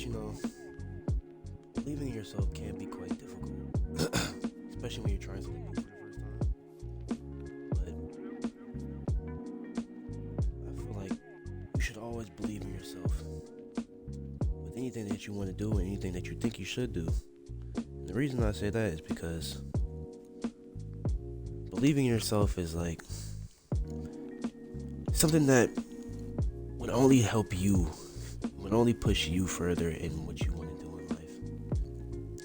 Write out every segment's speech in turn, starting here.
you know, believing in yourself can be quite difficult, especially when you're trying something new for the first time. But I feel like you should always believe in yourself with anything that you want to do and anything that you think you should do. And the reason I say that is because believing in yourself is like something that would only help you, would only push you further in what you want to do in life.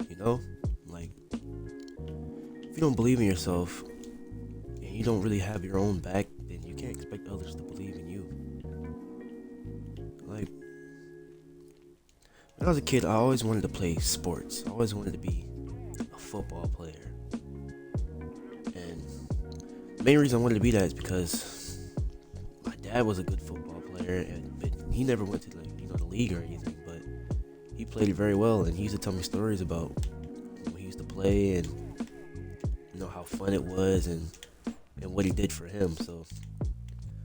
You know? Like, if you don't believe in yourself and you don't really have your own back, then you can't expect others to believe in you. Like, when I was a kid, I always wanted to play sports. I always wanted to be a football player. And the main reason I wanted to be that is because my dad was a good football player, but he never went to the league or anything. But he played it very well, and he used to tell me stories about when he used to play and how fun it was and what he did for him. So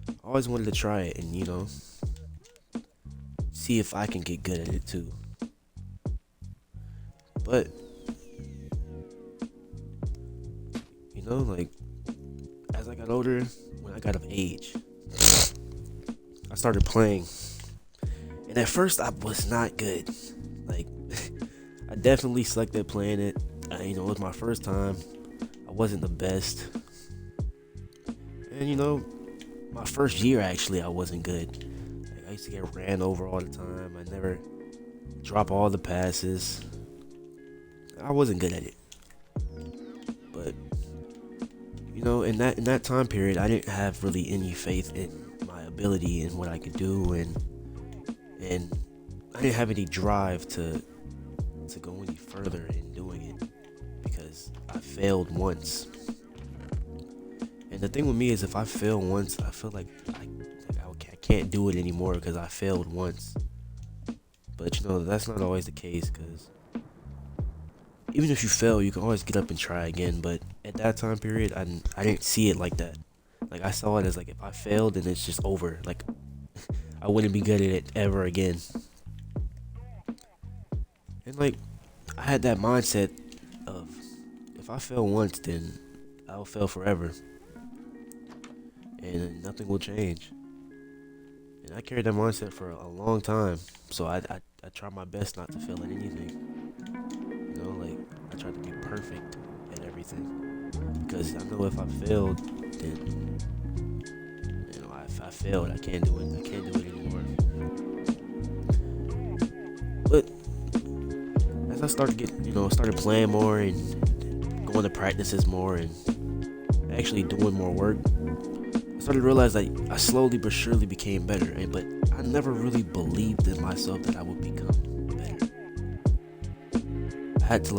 I always wanted to try it and see if I can get good at it too. But like as I got older, when I got of age, I started playing. And at first I was not good. Like I definitely sucked at playing it. It was my first time. I wasn't the best. And my first year actually I wasn't good. Like, I used to get ran over all the time. I never drop all the passes. I wasn't good at it. But in that time period, I didn't have really any faith in my ability and what I could do, and I didn't have any drive to go any further in doing it because I failed once. And the thing with me is, if I fail once, I feel like I can't do it anymore because I failed once. But that's not always the case, because even if you fail, you can always get up and try again. But at that time period, I didn't see it like that. Like, I saw it as like, if I failed, then it's just over. Like, I wouldn't be good at it ever again. And like, I had that mindset of, if I fail once, then I'll fail forever, and nothing will change. And I carried that mindset for a long time. So I tried my best not to fail at anything. Like, I tried to be perfect at everything, because I know if I failed, then I failed. I can't do it. I can't do it anymore. But as I started playing more and going to practices more and actually doing more work, I started to realize that I slowly but surely became better. But I never really believed in myself that I would become better. I had to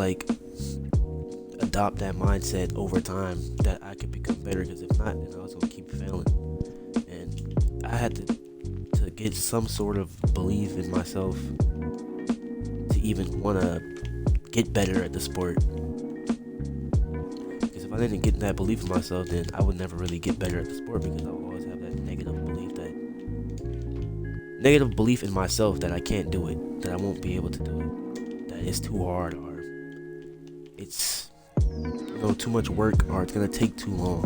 adopt that mindset over time that I could become better, because if not, then I was gonna keep failing. And I had to get some sort of belief in myself to even want to get better at the sport. Because if I didn't get that belief in myself, then I would never really get better at the sport, because I would always have that negative belief in myself that I can't do it, that I won't be able to do it, that it's too hard, or it's too much work, or it's gonna take too long.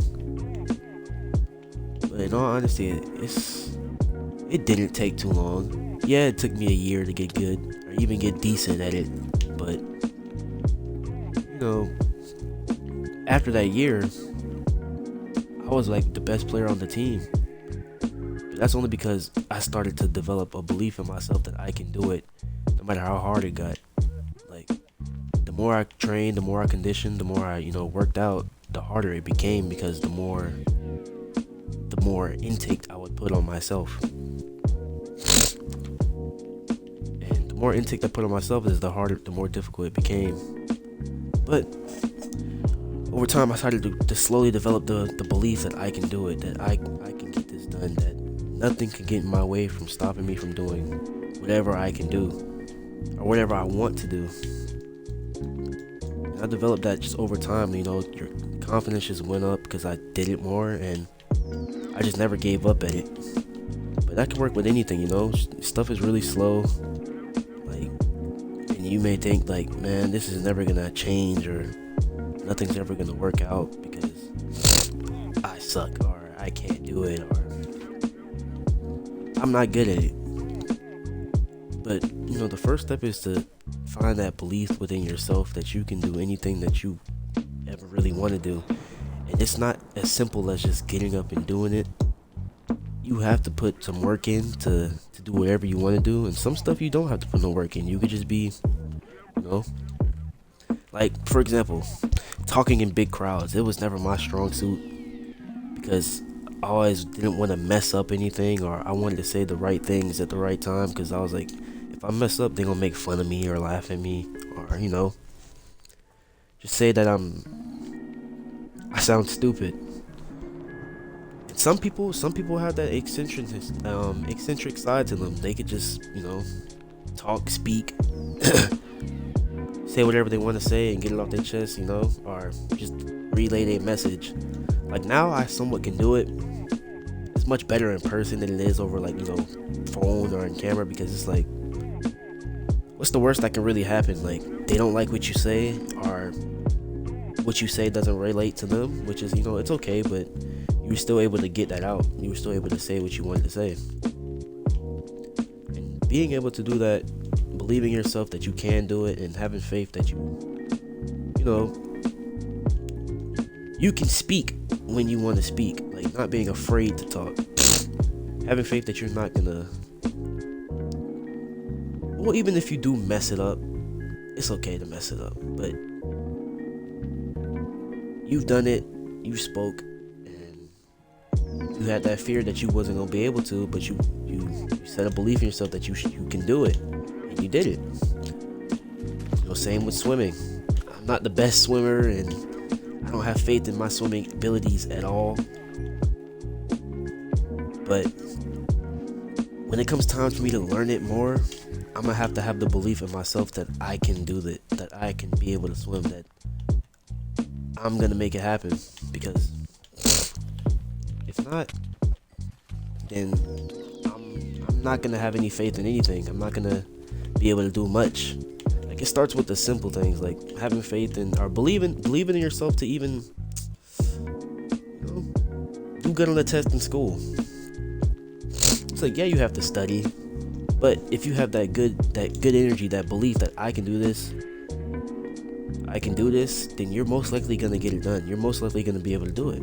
But in all honesty, it didn't take too long. Yeah, it took me a year to get good, or even get decent at it. But after that year, I was like the best player on the team. But that's only because I started to develop a belief in myself that I can do it, no matter how hard it got. Like, the more I trained, the more I conditioned, the more I worked out, the harder it became, because the more intake I would put on myself. And the more intake I put on myself, the more difficult it became. But over time, I started to slowly develop the belief that I can do it, that I can get this done, that nothing can get in my way from stopping me from doing whatever I can do, or whatever I want to do. And I developed that just over time. Your confidence just went up because I did it more, and I just never gave up at it. But that can work with anything. Stuff is really slow. Like, And you may think like, man, this is never gonna change, or nothing's ever gonna work out because I suck, or I can't do it, or I'm not good at it. But the first step is to find that belief within yourself that you can do anything that you ever really want to do. And it's not as simple as just getting up and doing it. You have to put some work in to do whatever you want to do, and some stuff you don't have to put no work in. You could just be, like, for example, talking in big crowds. It was never my strong suit because I always didn't want to mess up anything, or I wanted to say the right things at the right time, because I was like, if I mess up, they're gonna make fun of me or laugh at me, or just say that I sound stupid. And some people have that eccentric side to them. They could just talk, speak, say whatever they want to say and get it off their chest, or just relay their message. Like, now I somewhat can do it. It's much better in person than it is over phone or in camera, because it's like, what's the worst that can really happen? Like, they don't like what you say, or what you say doesn't relate to them, which is, it's okay, but you were still able to get that out. You were still able to say what you wanted to say. And being able to do that, believing in yourself that you can do it, and having faith that you can speak when you want to speak, like not being afraid to talk, having faith that you're not gonna, well, even if you do mess it up, it's okay to mess it up, but you've done it, you spoke, and you had that fear that you wasn't gonna be able to, but you set a belief in yourself that you can do it, and you did it. Same with swimming. I'm not the best swimmer, and I don't have faith in my swimming abilities at all. But when it comes time for me to learn it more, I'm gonna have to have the belief in myself that I can do that I can be able to swim, that I'm gonna make it happen. Because if not, then I'm not gonna have any faith in anything. I'm not gonna be able to do much. Like, it starts with the simple things, like having faith in, or believing in yourself to even do good on the test in school. It's like, yeah, you have to study, but if you have that good energy, that belief that I can do this, then you're most likely gonna get it done. You're most likely gonna be able to do it.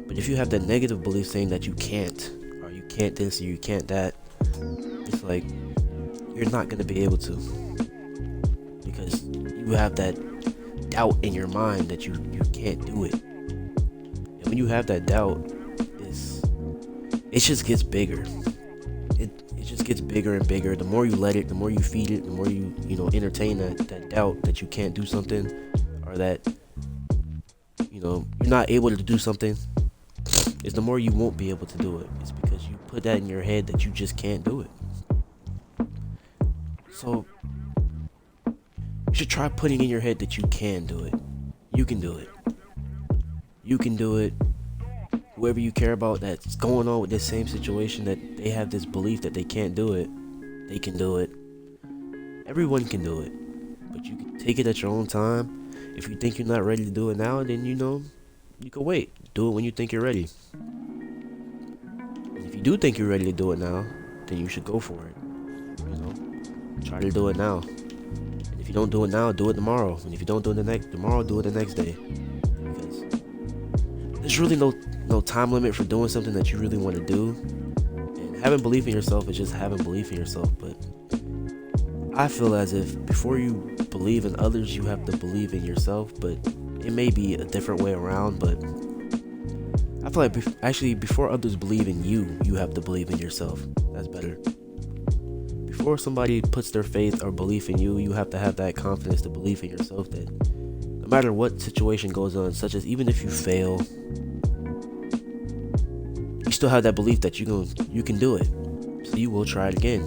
But if you have that negative belief saying that you can't, or you can't this, or you can't that, it's like you're not gonna be able to, because you have that doubt in your mind that you can't do it. And when you have that doubt, it just gets bigger. It just gets bigger and bigger. The more you let it, the more you feed it, the more you entertain that doubt that you can't do something, or that you're not able to do something, is the more you won't be able to do it. It's because you put that in your head that you just can't do it. So you should try putting in your head that you can do it. You can do it. You can do it. Whoever you care about that's going on with this same situation, that they have this belief that they can't do it, they can do it. Everyone can do it. But you can take it at your own time. If you think you're not ready to do it now, then you can wait. Do it when you think you're ready. And if you do think you're ready to do it now, then you should go for it. Try to do it now. And if you don't do it now, do it tomorrow. And if you don't do it tomorrow, do it the next day. Because there's really no time limit for doing something that you really want to do. And having belief in yourself is just having belief in yourself. But I feel as if before you believe in others, you have to believe in yourself. But it may be a different way around. But I feel like before others believe in you, you have to believe in yourself. That's better. Before somebody puts their faith or belief in you, you have to have that confidence to believe in yourself that no matter what situation goes on, such as even if you fail, you still have that belief that you can do it. So you will try it again.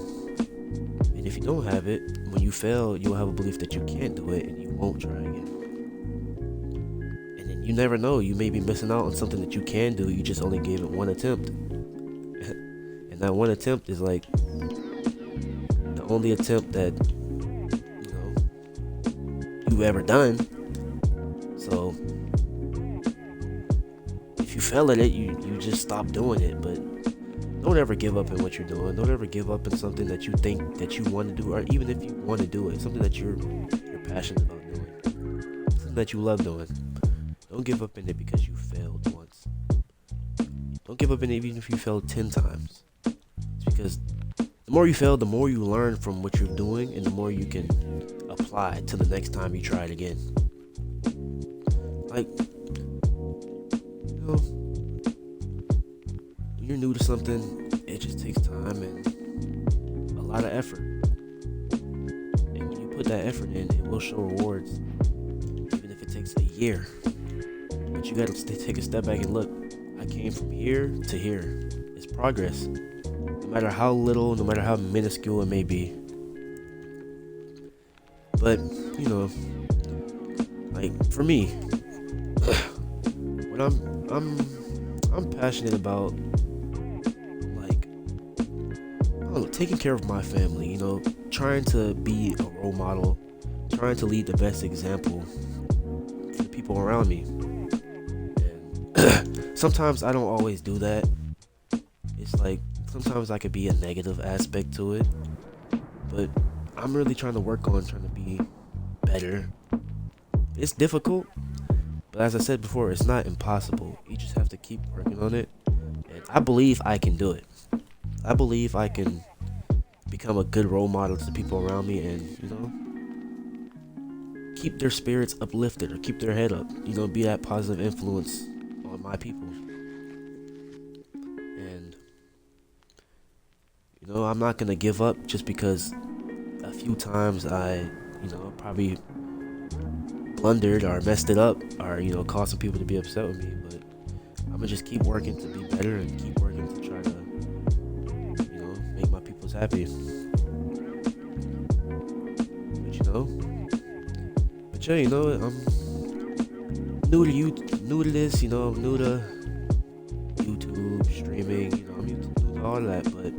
And if you don't have it, when you fail, you'll have a belief that you can't do it and you won't try again. And then you never know, you may be missing out on something that you can do. You just only gave it one attempt. And that one attempt is like the only attempt that you've ever done. So if you fail at it, you just stop doing it. But don't ever give up in what you're doing. Don't ever give up in something that you think that you want to do, or even if you want to do it, something that you're passionate about doing, something that you love doing. Don't give up in it because you failed once. Don't give up in it even if you failed 10 times. It's because the more you fail, the more you learn from what you're doing, and the more you can apply to the next time you try it again. Like, you know, when you're new to something, it just takes time and a lot of effort. And when you put that effort in, it will show rewards, even if it takes a year. But you gotta take a step back and look. I came from here to here. It's progress. No matter how little, no matter how minuscule it may be. But, you know, like for me, what I'm passionate about, like, I don't know, taking care of my family, you know, trying to be a role model, trying to lead the best example for the people around me. And sometimes I don't always do that. It's like sometimes I could be a negative aspect to it, but I'm really trying to work on trying to be better. It's difficult, but as I said before, it's not impossible. You just have to keep working on it, and I believe I can do it. I believe I can become a good role model to the people around me, and you know, keep their spirits uplifted or keep their head up. You know, be that positive influence on my people. And you know, I'm not gonna give up just because a few times I, you know, probably blundered or messed it up or, you know, caused some people to be upset with me. But I'm gonna just keep working to be better and keep working to try to, you know, make my peoples happy. But you know, you know, I'm new to this, you know, I'm new to YouTube, streaming, you know, I'm new to all that, but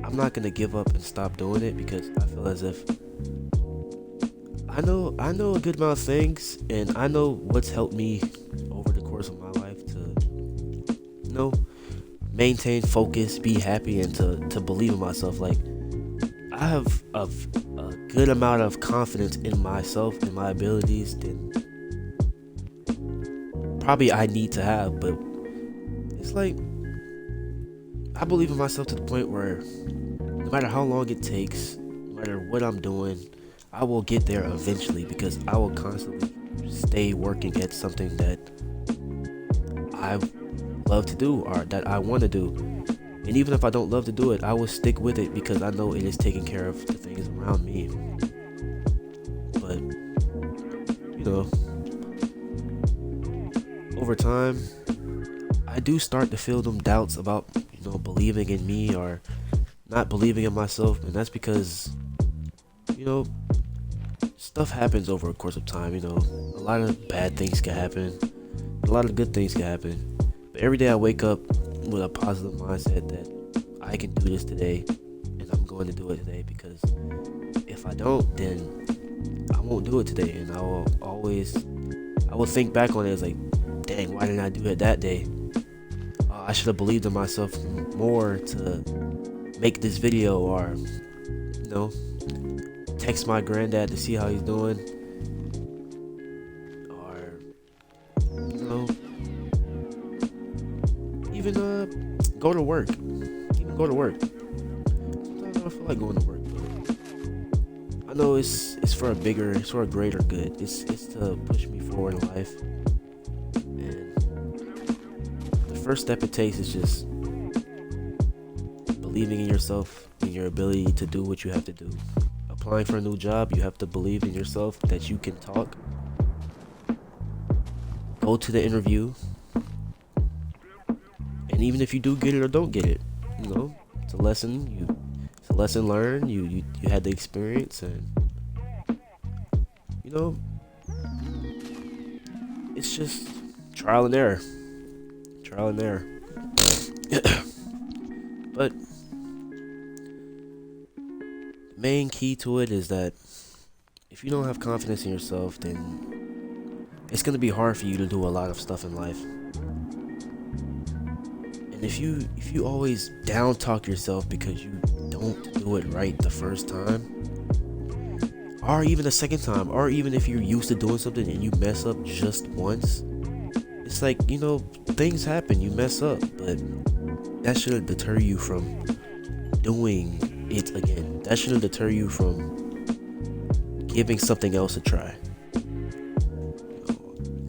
I'm not gonna give up and stop doing it because I feel as if I know a good amount of things, and I know what's helped me over the course of my life to, you know, maintain focus, be happy, and to believe in myself. Like, I have a good amount of confidence in myself and my abilities than probably I need to have, but it's like I believe in myself to the point where no matter how long it takes, no matter what I'm doing, I will get there eventually because I will constantly stay working at something that I love to do or that I want to do. And even if I don't love to do it, I will stick with it because I know it is taking care of the things around me. But, you know, over time, I do start to feel them doubts about, you know, believing in me or not believing in myself. And that's because, you know, stuff happens over a course of time. You know, a lot of bad things can happen, a lot of good things can happen. But every day I wake up with a positive mindset that I can do this today, and I'm going to do it today, because if I don't, then I won't do it today, and I will think back on it as like, dang, why didn't I do it that day? I should have believed in myself more to make this video, or, you know, text my granddad to see how he's doing, or, you know, even go to work. Even go to work. Sometimes I don't feel like going to work, but I know it's for a greater good. It's to push me forward in life. And the first step it takes is just believing in yourself and your ability to do what you have to do. Applying for a new job, you have to believe in yourself that you can talk. Go to the interview. And even if you do get it or don't get it, you know, it's a lesson. It's a lesson learned. You had the experience, and you know, it's just trial and error. Trial and error. But the main key to it is that if you don't have confidence in yourself, then it's gonna be hard for you to do a lot of stuff in life. And if you always down talk yourself because you don't do it right the first time, or even the second time, or even if you're used to doing something and you mess up just once, it's like, things happen, you mess up, but that shouldn't deter you from doing it again. That shouldn't deter you from giving something else a try.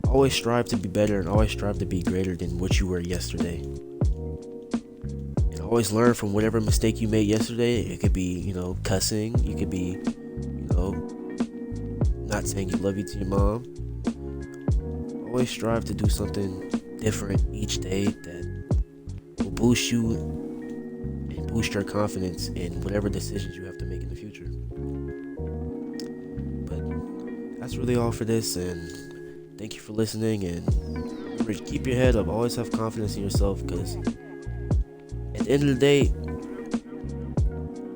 Always strive to be better and always strive to be greater than what you were yesterday. And always learn from whatever mistake you made yesterday. It could be, cussing. It could be, not saying you love you to your mom. Always strive to do something different each day that will boost you and boost your confidence in whatever decisions you have to make in the future. But that's really all for this, and thank you for listening. And remember, keep your head up. Always have confidence in yourself, because at the end of the day,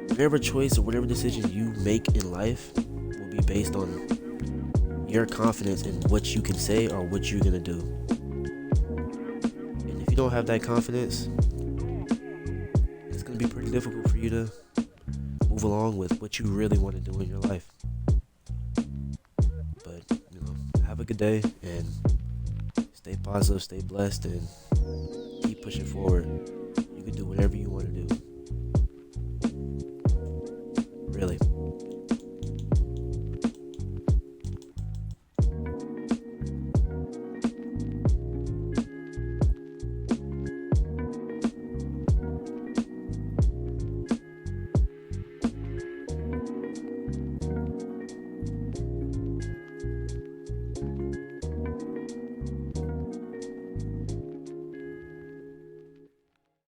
whatever choice or whatever decision you make in life will be based on your confidence in what you can say or what you're gonna do. And if you don't have that confidence, it's gonna be pretty difficult for you to move along with what you really want to do in your life. But have a good day and stay positive, stay blessed, and keep pushing forward. You can do whatever you want to do.